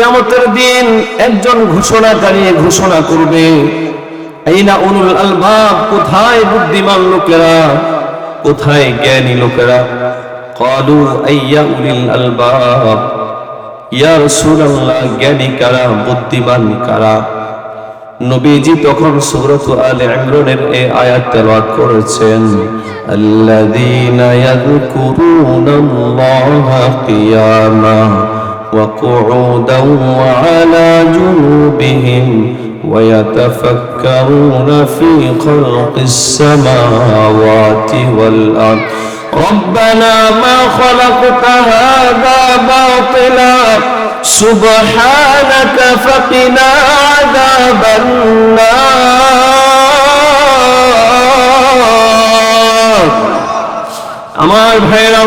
কিয়ামতের দিন একজন ঘোষণাকারী ঘোষণা করবে, আইনা উলুল আলবাব, কোথায় বুদ্ধিমান লোকেরা, কোথায় জ্ঞানী লোকেরা? ক্বালু আইয়া উলিল আলবাব, ইয়া রাসূলুল্লাহ, জ্ঞানী কারা, বুদ্ধিমান কারা? নবীজি তখন সূরা আলে ইমরানের এই আয়াত তেলাওয়াত করেছেন, আল্লাযীনা ইয়াযকুরুনাল্লাহা কিয়ামা وقعودا وعلى جنوبهم ويتفكرون في خلق السماوات والأرض ربنا ما خلقت هذا باطلا سبحانك فقنا عذاب النار আমার ভাইরা,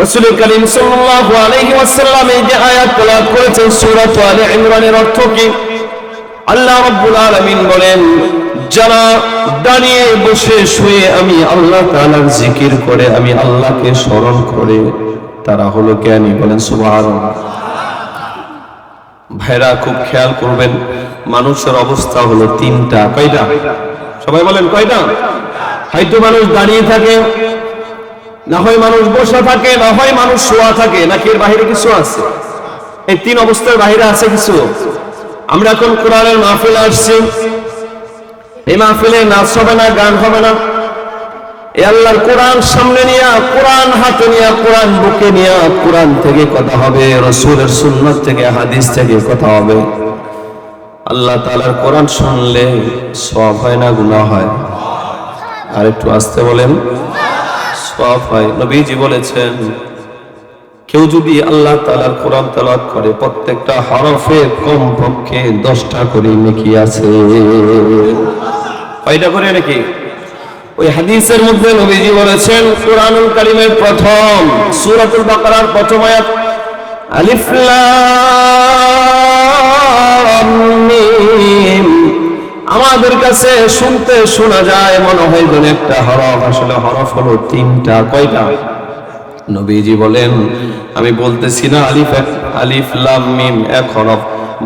রাসূল করিম সাল্লাল্লাহু আলাইহি ওয়াসাল্লাম এই যে আয়াত তেলাওয়াত করেছেন সূরা আলে ইমরানের অর্থ কি? আল্লাহ রাব্বুল আলামিন বলেন, যারা দাঁড়িয়ে বসে শুয়ে আমি আল্লাহ তাআলার জিকির করে, আমি আল্লাহকে স্মরণ করে, তারা হলো জ্ঞানী। বলেন সুবহানাল্লাহ। ভাইরা খুব খেয়াল করবেন, মানুষের অবস্থা হলো তিনটা। কয়টা? সবাই বলেন কয়টা? হয়তো মানুষ দাঁড়িয়ে থাকে, না হয় মানুষ বসে থাকে, না হয় মানুষ শোয়া থাকে, নাকি এর বাইরে কিছু আছে? এই তিন অবস্থার বাইরে আছে কিছু? আমরা এখন কোরআনের মাহফিলে আসছি, এই মাহফিলে নাচ হবে না, গান হবে না, এই আল্লাহর কোরআন সামনে নিয়ে, কোরআন হাতে নিয়ে, কোরআন বুকে নিয়ে, কোরআন থেকে কথা হবে, রাসূলের সুন্নাত থেকে, হাদিস থেকে কথা হবে। আল্লাহ তাআলার কোরআন শুনলে সওয়াব হয় না গুনাহ হয়? আর একটু আস্তে বলেন। সওয়াব হয়। নবীজি বলেছেন, কেউ যদি আল্লাহ তাআলার কোরআন তেলাওয়াত করে, প্রত্যেকটা হরফে কমপক্ষে 10টা করে নেকি আছে। কয়টা করে নাকি? ওই হাদিসের মধ্যে নবীজি বলেছেন, কোরআনুল কারীমের প্রথম সূরাতুল বাকারার প্রথম আয়াত, আলিফ লাম মিম, আমাদের কাছে শুনতে শোনা যায় মনে হয় যেন একটা হরফ, আসলে হরফ হলো তিনটা। কয়টা? নবীজি বলেন, আমি বলতেছি না আলিফ লাম মিম এক হরফ,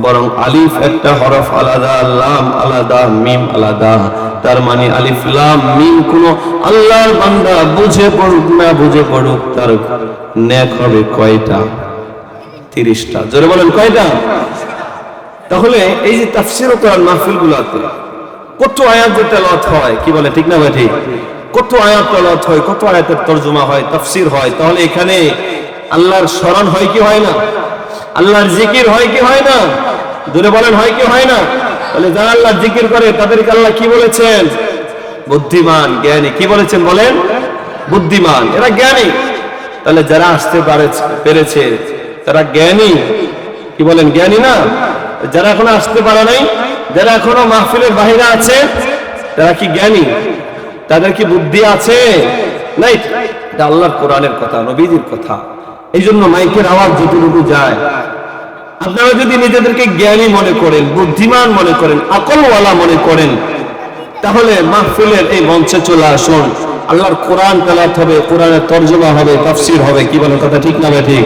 বরং আলিফ একটা হরফ আলাদা, লাম আলাদা, মিম আলাদা। তার মানে আলিফ লাম মিম কোন আল্লাহর বান্দা বুঝে পড়ুক না বুঝে পড়ুক, তার নেক হবে কয়টা? 30টা। জোরে বলেন কয়টা? তাহলে এই যে তাফসীর ও কোরআন মাহফিলগুলোতে কত আয়াত তেলাওয়াত হয়, কি বলে ঠিক না ভাই? ঠিক। কত আয়াত তেলাওয়াত হয়, কত আয়াতের তরজমা হয়, তাফসীর হয়। তাহলে এখানে আল্লাহর স্মরণ হয় কি হয় না? আল্লাহর জিকির হয় কি হয় না? জোরে বলেন হয় কি হয় না? তাহলে যারা আল্লাহর জিকির করে তাদেরকে আল্লাহ কি বলেছেন? বুদ্ধিমান, জ্ঞানী। কি বলেছেন বলেন? বুদ্ধিমান, এরা জ্ঞানী। তাহলে যারা আসতে পেরেছে তারা জ্ঞানী। কি বলেন? জ্ঞানী না? যারা এখনো আসতে পারে নাই, যারা এখনো মাহফিলের বাইরে আছে, তারা কি জ্ঞানী? তাদের কি বুদ্ধি আছে? নাই। এটা আল্লাহর কোরআনের কথা, নবীজির কথা। এই জন্য মাইকের আওয়াজ যতটুকু যায়, আপনারা যদি নিজেদেরকে জ্ঞানী মনে করেন, বুদ্ধিমান মনে করেন, আকলওয়ালা মনে করেন, তাহলে মাহফিলের এই মঞ্চে চলে আসুন। আল্লাহর কোরআন তেলাওয়াত হবে, কোরআনের তরজমা হবে, তাফসীর হবে। কি বলেন কথা ঠিক না ঠিক?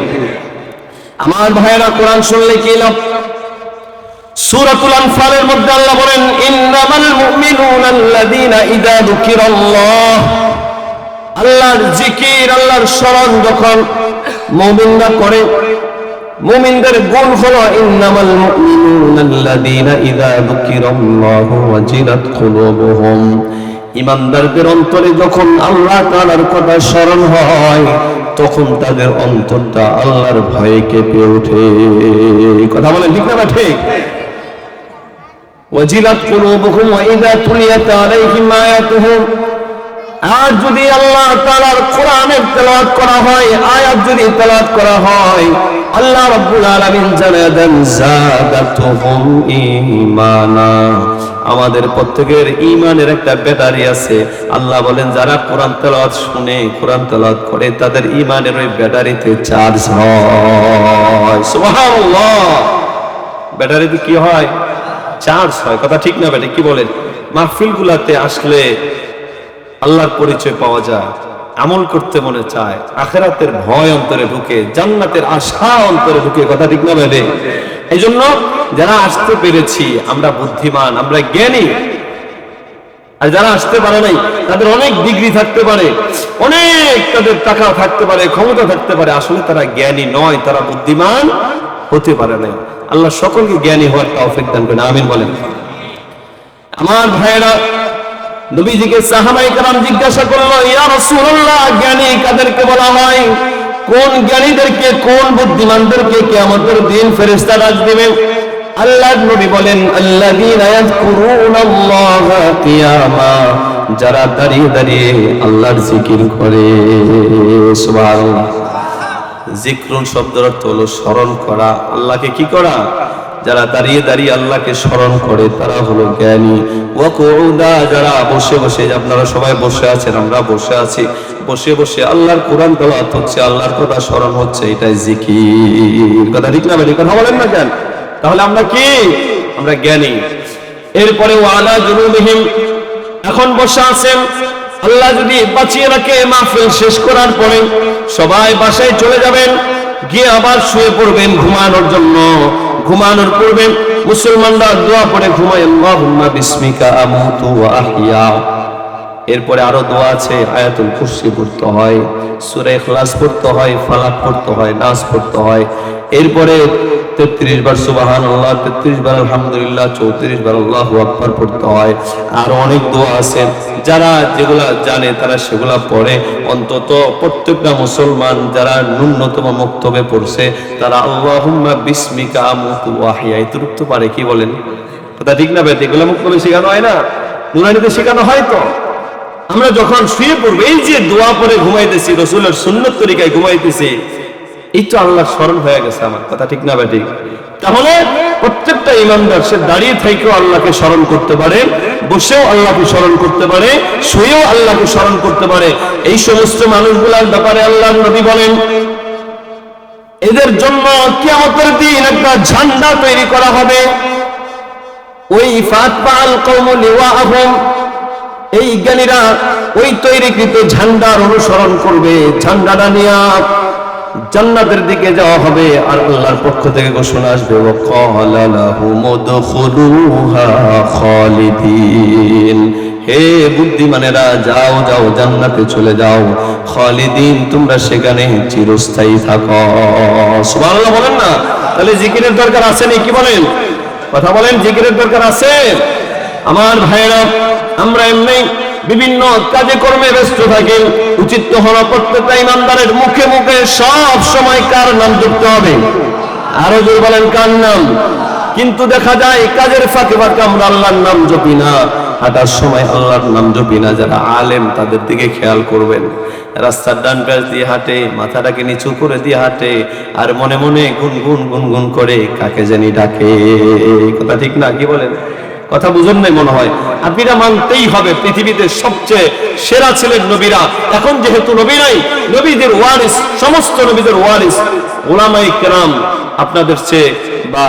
আমার ভাইয়েরা, কোরআন শুনলে কি লাভ? সূরাতুল আনফালের মধ্যে আল্লাহ বলেন, ইন্নামাল মুমিনুনা আল্লাযীনা ইযা যুকিরাল্লাহ, আল্লাহর জিকির, আল্লাহর স্মরণ যখন মুমিনরা করে, মুমিনদের গুণ হলো ইন্নামাল মুমিনুনা আল্লাযীনা ইযা যুকিরাল্লাহু ওয়াজিলাত কুলুবুহুম, ঈমানদারদের অন্তরে যখন আল্লাহ তাআলার কথা স্মরণ হয়, তখন তাদের অন্তরটা আল্লাহর ভয়ে কেঁপে ওঠে। কথা বলেন ঠিক না ঠিক? ওয়াজিলাত কুলুবুহুম ওয়া ইযা তুলিয়াত আলাইহিম আয়াতুহু, আর যদি আল্লাহ তাআলার কোরআনের তেলাওয়াত করা হয়, আয়াত যদি তেলাওয়াত করা হয়, আল্লাহ রাব্বুল আলামিন জানায় দেন, যাদাতুহুম ঈমানা, আমাদের প্রত্যেকের ঈমানের একটা ব্যাটারি আছে। আল্লাহ বলেন, যারা কোরআন তেলাওয়াত শুনে, কোরআন তেলাওয়াত করে, তাদের ঈমানের ওই ব্যাটারিতে চার্জ হয়। সুবহানাল্লাহ। ব্যাটারিতে কি হয়? চার্জ হয়। কথা ঠিক না বেটা? কি বলেন? মাহফিলগুলোতে আসলে আল্লাহর পরিচয় পাওয়া যায়, আমল করতে মনে চায়, আখিরাতের ভয় অন্তরে ঢুকে, জান্নাতের আশা অন্তরে ঢুকে। কথা ঠিক না বেটা? এই জন্য যারা আসতে পেরেছি আমরা বুদ্ধিমান, আমরা জ্ঞানী। আর যারা আসতে পারে নাই তাদের অনেক ডিগ্রি থাকতে পারে, অনেক তাদের টাকা থাকতে পারে, ক্ষমতা থাকতে পারে, আসলে তারা জ্ঞানী নয়, তারা বুদ্ধিমান হতে পারে নাই। আল্লাহ সকলকে জ্ঞানী হওয়ার তৌফিক দান করেন, আমিন বলেন। আমার ভাইয়েরা, নবীজিকে সাহাবায়ে কেরাম জিজ্ঞাসা করলো, ইয়া রাসূলুল্লাহ, জ্ঞানী কাদেরকে বলা হয়? কোন জ্ঞানীদেরকে, কোন বুদ্ধিমানদেরকে কিয়ামতের দিন ফেরেশতা ডাক দিবে? আল্লাহর নবী বলেন, আল্লাযীনা ইয়াযকুরুনাল্লাহা কিয়ামা, যারা দাঁড়িয়ে দাঁড়িয়ে আল্লাহর জিকির করে। সুবহানাল্লাহ। জিকরুন শব্দের অর্থ হলো স্মরণ করা, আল্লাহকে কি করা? যারা দাঁড়িয়ে দাঁড়িয়ে আল্লাহকে স্মরণ করে তারা হলো জ্ঞানী। ওয়া কুউদা, যারা বসে বসে, আপনারা সবাই বসে আছেন, আমরা বসে আছি, বসে বসে আল্লাহর কোরআন তেলাওয়াত হচ্ছে, আল্লাহর কথা স্মরণ হচ্ছে, এটাই জিকির। কথা ঠিক না? বেশি কথা বলেন না কেন? তাহলে আমরা কি? আমরা জ্ঞানী। এরপরে ওয়ালা জুনুবিহিম, এখন বসে আছেন, আল্লাহ যদি বাঁচিয়ে রাখে মাহফিল শেষ করার পরে সবাই বাসায় চলে যাবেন, গিয়ে আবার শুয়ে পড়বেন ঘুমানোর জন্য। ঘুমানোর পূর্বে মুসলমানরা দোয়া পড়ে ঘুমায়, আল্লাহুম্মা বিসমিকা আমুতু ওয়া আহইয়া। এরপরে আরো দোয়া আছে, আয়াতুল কুরসি পড়তে হয়, সূরা ইখলাস পড়তে হয়, ফালাক পড়তে হয়, নাস পড়তে হয়। এরপরে 33 বার সুবহানাল্লাহ, 33 বার আলহামদুলিল্লাহ, 34 বার আল্লাহু আকবার পড়তে হয়। আর অনেক দোয়া আছে, যারা যেগুলা জানে তারা সেগুলা পড়ে। অন্তত প্রত্যেকটা মুসলমান যারা ন্যূনতম মক্তবে পড়ছে তারা আল্লাহুম্মা বিসমিকা আমুতু ওয়া আহইয়া এতটুকু তো পারে। কি বলেন? কথা ঠিক না ভাই? এগুলো মক্তবে শেখানো হয় না, নুরানিতে শেখানো হয়। তো আমরা যখন শুয়ে পড়বো, এই যে দোয়া পরে ঘুমাইতেছি, রাসূলের সুন্নত তরিকায় ঘুমাইতেছি, এই তো আল্লাহর স্মরণ হয়ে গেছে আমার। কথা ঠিক না বেঠিক? তাহলে প্রত্যেকটা ইমানদার সে দাঁড়িয়ে থেকেও আল্লাহকে স্মরণ করতে পারে, বসেও আল্লাহকে স্মরণ করতে পারে, শুয়েও আল্লাহকে স্মরণ করতে পারে। এই সমস্ত মানুষগুলোর ব্যাপারে আল্লাহর নবী বলেন, এদের জন্য কিয়ামতের দিন একটা ঝান্ডা তৈরি করা হবে। ওই ফাতবাল কওমু লিওয়াহুম, এই জ্ঞানীরা ওই তৈরিকৃত ঝান্ডার অনুসরণ করবে। ঝান্ডাটা নিয়ে জান্নাতের দিকে যাওয়া হবে, আর আল্লাহর পক্ষ থেকে ঘোষণা আসবে, ওয়া ক্বালা লাহুম উদখুলুহা খালিদিন, হে বুদ্ধিমানেরা, যাও যাও, জান্নাতে চলে যাও, খালিদিন, তোমরা সেখানে চিরস্থায়ী থাকো। সুবহানাল্লাহ বলেন না? তাহলে জিকিরের দরকার আছে নাকি? কি বলেন? কথা বলেন, জিকিরের দরকার আছে? আমার ভাইয়েরা, আমরা এমনি বিভিন্ন কাজে কর্মে ব্যস্ত থাকি, উচিত তো হলো প্রত্যেকটা ইমানদারের মুখে মুখে সব সময় কার নাম জপতে হবে? আরো জোরে বলেন, কার নাম? কিন্তু দেখা যায় কাজের ফাঁকে ফাঁকে আমরা আল্লাহর নাম জপি না, হাঁটার সময় আল্লাহর নাম জপি না। যারা আলেম তাদের দিকে খেয়াল করবেন, রাস্তার ডান পাশ দিয়ে হাঁটে, মাথাটাকে নিচু করে দিয়ে হাঁটে, আর মনে মনে গুনগুন গুনগুন করে কাকে জানি ডাকে। কথা ঠিক না? কি বলেন? কথা বুঝেন নাই মনে হয়। আপনারা মানতেই হবে পৃথিবীতে সবচেয়ে সেরা ছিলেন নবীরা। এখন যেহেতু নবী নাই, নবীদের ওয়ারিস, সমস্ত নবীদের ওয়ারিস উলামায়ে কেরাম আপনাদের চেয়ে বা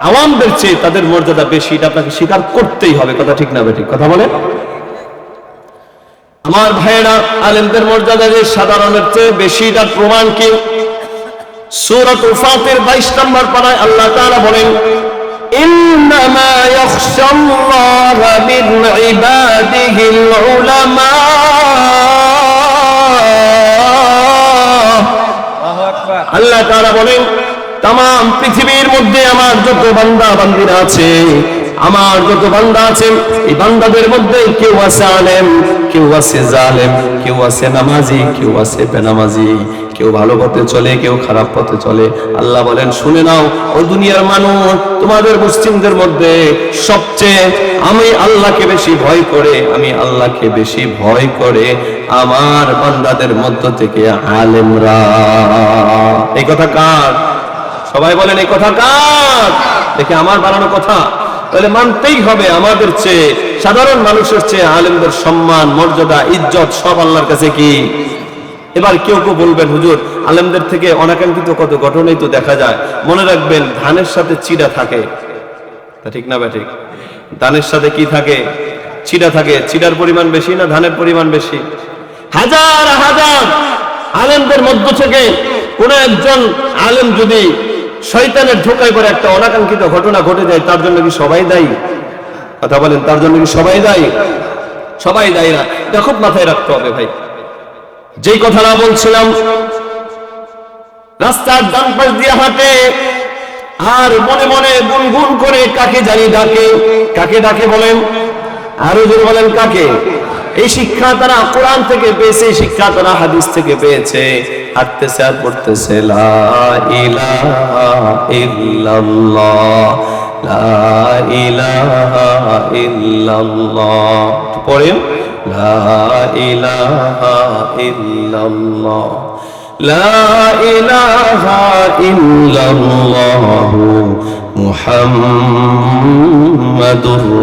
আওয়ামদের চেয়ে তাদের মর্যাদা বেশি, এটা আপনাকে স্বীকার করতেই হবে। কথা ঠিক না বেঠিক? কথা বলেন। আমার ভাইয়েরা, আলেমদের মর্যাদা যে সাধারণের চেয়ে বেশি, এটার প্রমাণ কি? সূরাতুল ফাতির 22 নম্বর পারায় আল্লাহ তাআলা বলেন, ইন্নামা ইয়াখশাল্লাহা মিন ইবাদিহিল উলামা। আল্লাহ তাআলা বলেন, তাম পৃথিবীর মধ্যে আমার যত বান্দা বান্দিরা আছে, আমার যত বান্দা আছেন, এই বান্দাদের মধ্যে কেউ আছে আলেম, কেউ আছে জালেম, কেউ আছে নামাজি, কেউ আছে বেনামাজি, কেউ ভালো পথে চলে, কেউ খারাপ পথে চলে। আল্লাহ বলেন, শুনে নাও ও দুনিয়ার মানুষ, তোমাদের মুসলিমদের মধ্যে সবচেয়ে আমি আল্লাহকে বেশি ভয় করে, আমি আল্লাহকে বেশি ভয় করে আমার বান্দাদের মধ্য থেকে আলেমরা। এই কথা কার? সবাই বলেন, এই কথা কার? দেখে আমার বানানো কথা। তাহলে মানতেই হবে আমাদের চেয়ে, সাধারণ মানুষের চেয়ে আলেমদের সম্মান, মর্যাদা, ইজ্জত সব আল্লাহর কাছে কি? এবার কেউ কেউ বলবেন, হুজুর আলেমদের থেকে অনাকাঙ্ক্ষিত কত ঘটনাই তো দেখা যায়। মনে রাখবেন, ধানের সাথে চিড়া থাকে। তা ঠিক না বেঠিক? ধানের সাথে কি থাকে? চিড়া থাকে। চিড়ার পরিমাণ বেশি না ধানের পরিমাণ বেশি? হাজার হাজার আলেমদের মধ্য থেকে কোন একজন আলেম যদি শয়তানের ধোঁকায় পড়ে একটা অনাকাঙ্ক্ষিত ঘটনা ঘটে যায়, তার জন্য কি সবাই দায়ী? কথা বলেন, তার জন্য কি সবাই দায়ী? সবাই দায়ী না, এটা খুব মাথায় রাখতে হবে ভাই। যেই কথাটা বলছিলাম, রাস্তার ডান পাশ দিয়ে হাঁটে আর মনে মনে গুনগুন করে কাকে জানি ডাকে। কাকে ডাকে বলেন? আরো জোরে বলেন, কাকে? এই শিক্ষা তারা কোরআন থেকে পেয়েছে, এই শিক্ষা তারা হাদিস থেকে পেয়েছে। হাঁটতেছে আর পড়তেছে লা ইলাহা ইল্লাল্লাহ, লা ইলাহা ইল্লাল্লাহ। পড়েন, লা ইলাহা ইল্লাল্লাহ, লা ইলাহা ইল্লাল্লাহু মুহাম্মাদুর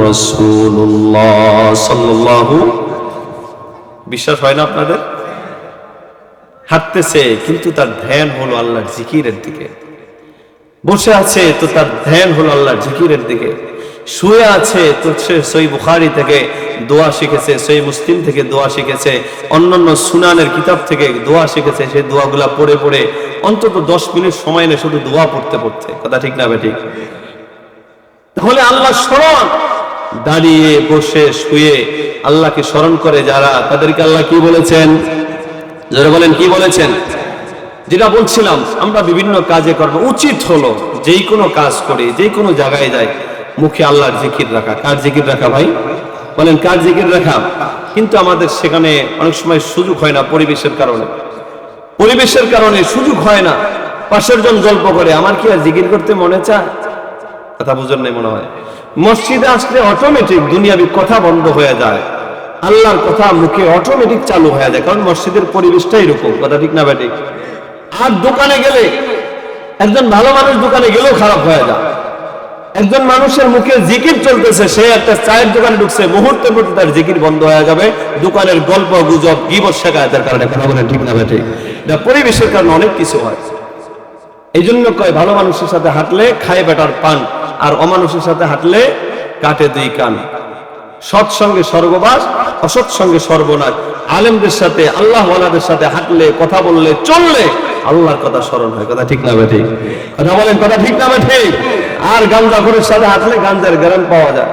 রাসূলুল্লাহ সাল্লাল্লাহু। বিশ্বাস হয় না আপনাদের? হাঁটতেছে কিন্তু তার ধ্যান হলো আল্লাহর জিকিরের দিকে। বসে আছে তো তার ধ্যান হলো আল্লাহর জিকিরের দিকে। শুয়ে আছে তো সে সহিহ বুখারী থেকে দোয়া শিখেছে, সহিহ মুসলিম থেকে দোয়া শিখেছে, অন্যান্য সুনানের কিতাব থেকে দোয়া শিখেছে। সেই দোয়াগুলা পড়ে পড়ে অন্তত 10 মিনিট সময় নেই শুধু দোয়া পড়তে পড়তে। কথা ঠিক না বেঠিক? তাহলে আল্লাহ স্মরণ, দাঁড়িয়ে বসে শুয়ে আল্লাহকে স্মরণ করে যারা, তাদেরকে আল্লাহ কি বলেছেন? যারা বলেন কি বলেছেন? যেটা বলছিলাম, আমরা বিভিন্ন কাজে কর্ম উচিত হলো যেই কোনো কাজ করি, যেই কোনো জায়গায় যাই, মুখে আল্লাহর জিকির রাখা। কার জিকির রাখা ভাই? বলেন, কার জিকির রাখা? কিন্তু আমাদের সেখানে অনেক সময় সুযোগ হয় না, পরিবেশের কারণে। পরিবেশের কারণে সুযোগ হয় না। পাশের জন গল্প করে, আমার কি আর জিকির করতে মনে চায়? কথা বুঝেন নাই মনে হয়। মসজিদে আসলে অটোমেটিক দুনিয়াবি কথা বন্ধ হয়ে যায়, আল্লাহর কথা মুখে অটোমেটিক চালু হয়ে যায়, কারণ মসজিদের পরিবেশটা এরকম। কথা ঠিক না বেঠিক? আর দোকানে গেলে, একজন ভালো মানুষ দোকানে গেলেও খারাপ হয়ে যায়। একজন মানুষের মুখে জিকির চলতেছে, সে একটা চায়ের দোকানে ঢুকছে, মুহূর্তের মধ্যে তার জিকির বন্ধ হয়ে যাবে দোকানের গল্প গুজব গীবত শেখায়তের কারণে। কথা বলেন ঠিক না বেঠিক? এটা পরিবেশের কারণে অনেক কিছু হয়। এই জন্য কয়, ভালো মানুষের সাথে হাঁটলে খায় বেটার পান, আর অমানুষের সাথে হাঁটলে কাটে 2 কান। সৎসঙ্গে স্বর্গবাস, অসৎ সঙ্গে সর্বনাশ। আলেমদের সাথে, আল্লাহ ওয়ালাদের সাথে হাঁটলে, কথা বললে, চললে আল্লাহর কথা স্মরণ হয়। কথা ঠিক না বেঠিক? কথা বলেন, কথা ঠিক না বেঠিক? আর গাঞ্জাখোরের সাথে হাঁটলে গাঞ্জার গ্রাম পাওয়া যায়,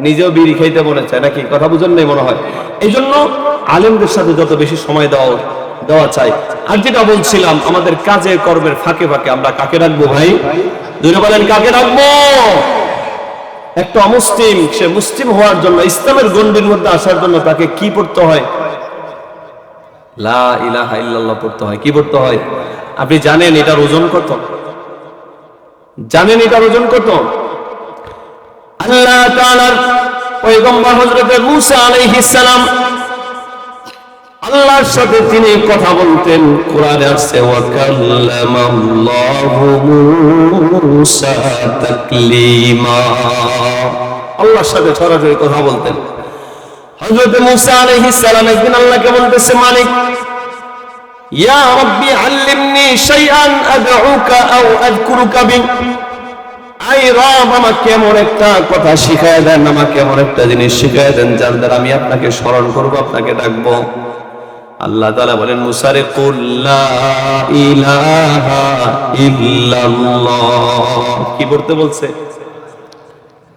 নিজেও বিড়ি খাইতে মনে চায় নাকি? কথা বুঝেন নাই মনে হয়। এই জন্য আলেমদের সাথে যত বেশি সময় দেওয়া চাই। আর যেটা বলছিলাম, আমাদের কাজে কর্মের ফাঁকে ফাঁকে আমরা কাকে রাখবো ভাই? দুইটা বলেন, কাকে রাখবো? একটা অমুসলিম, সে মুসলিম হওয়ার জন্য, ইসলামের গণ্ডির মধ্যে আসার জন্য তাকে কি পড়তে হয়? লা ইলাহা ইল্লাল্লাহ পড়তে হয়। কি পড়তে হয়? আপনি জানেন এটার ওজন কত? জানেন এটার ওজন কত? আল্লাহ তাআলার পয়গম্বর হযরত মূসা আলাইহিস সালাম, আল্লাহর সাথে তিনি কথা বলতেন। কোরআনে আছে, ওয়া কাল্লামাল্লাহু মূসা তাকলিমা। আল্লাহর সাথে সরাসরি কথা বলতেন হযরত মূসা আলাইহিস সালাম। একদিন আল্লাহকে বলতেছে, মালিক, ইয়া রাব্বি আল্লিমনি শাইআন আদউকা আও আযকুরুকা বি। আই রব, আমাকে এমন একটা কথা শিখায় দেন, আমাকে এমন একটা জিনিস শিখায় দেন যার দ্বারা আমি আপনাকে স্মরণ করব, আপনাকে ডাকবো। আল্লাহ তাআলা বলেন, মূসা রে, কুল লা ইলাহা ইল্লাল্লাহ। কি পড়তে বলছে?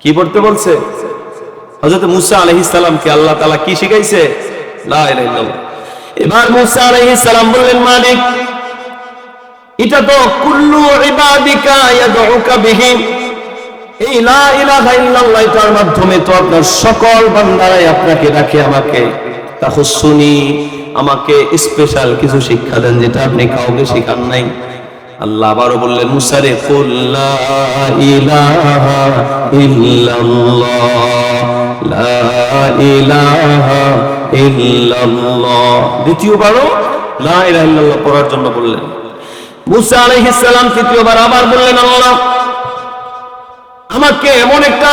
কি পড়তে বলছে? হযরত মূসা আলাইহিস সালামকে আল্লাহ তাআলা কি শিখাইছে? লা ইলাহা ইল্লাল্লাহ। এবার মূসা আলাইহিস সালাম বললেন, মালিক, এটা তো কুল্লু ইবাদিকা ইয়াদউকা বিহি। এই লা ইলাহা ইল্লাল্লাহ, এটার মাধ্যমে তো আপনার সকল বান্দারাই আপনাকে ডাকে। আমাকে তাখুসুনি, আমাকে স্পেশাল কিছু শিক্ষা দেন যেটা আপনি কাউকে শিখান নাই। আল্লাহ আবারও বললেন, মূসা রে, কুল লা ইলাহা ইল্লাল্লাহ, লা ইলাহা ইল্লাল্লাহ। দ্বিতীয়বারও লা ইলাহা ইল্লাল্লাহ পড়ার জন্য বললেন। মূসা আলাইহিস সালাম তৃতীয়বার আবার বললেন, আল্লাহ, আমাকে এমন একটা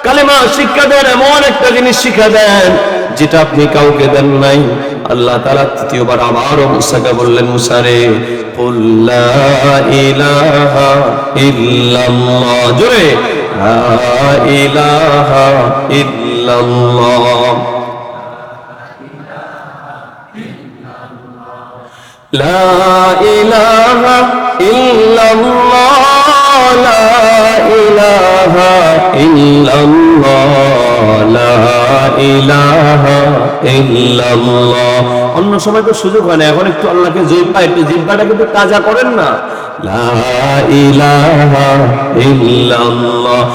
কালেমা শিক্ষা দেন, এমন একটা জিনিস শিক্ষা দেন যেটা আপনি কাউকে দেন নাই। আল্লাহ তাআলা তৃতীয়বার আবারও মূসাকে বললেন, মূসা রে, কুল লা ইলাহা ইল্লাল্লাহ। জোরে, লা ইলাহা ইল্লাল্লাহ, লা ইলাহা ইল্লাল্লাহ, লা ইলাহা ইল্লাল্লাহ, লা ইলাহা ইল্লাল্লাহ। অন্য সময় তো সুযোগ হয় না, এখন একটু আল্লাহকে একটু জিহ্বাটা কিন্তু তাজা করেন না। লা ইলাহা ইল্লাল্লাহ।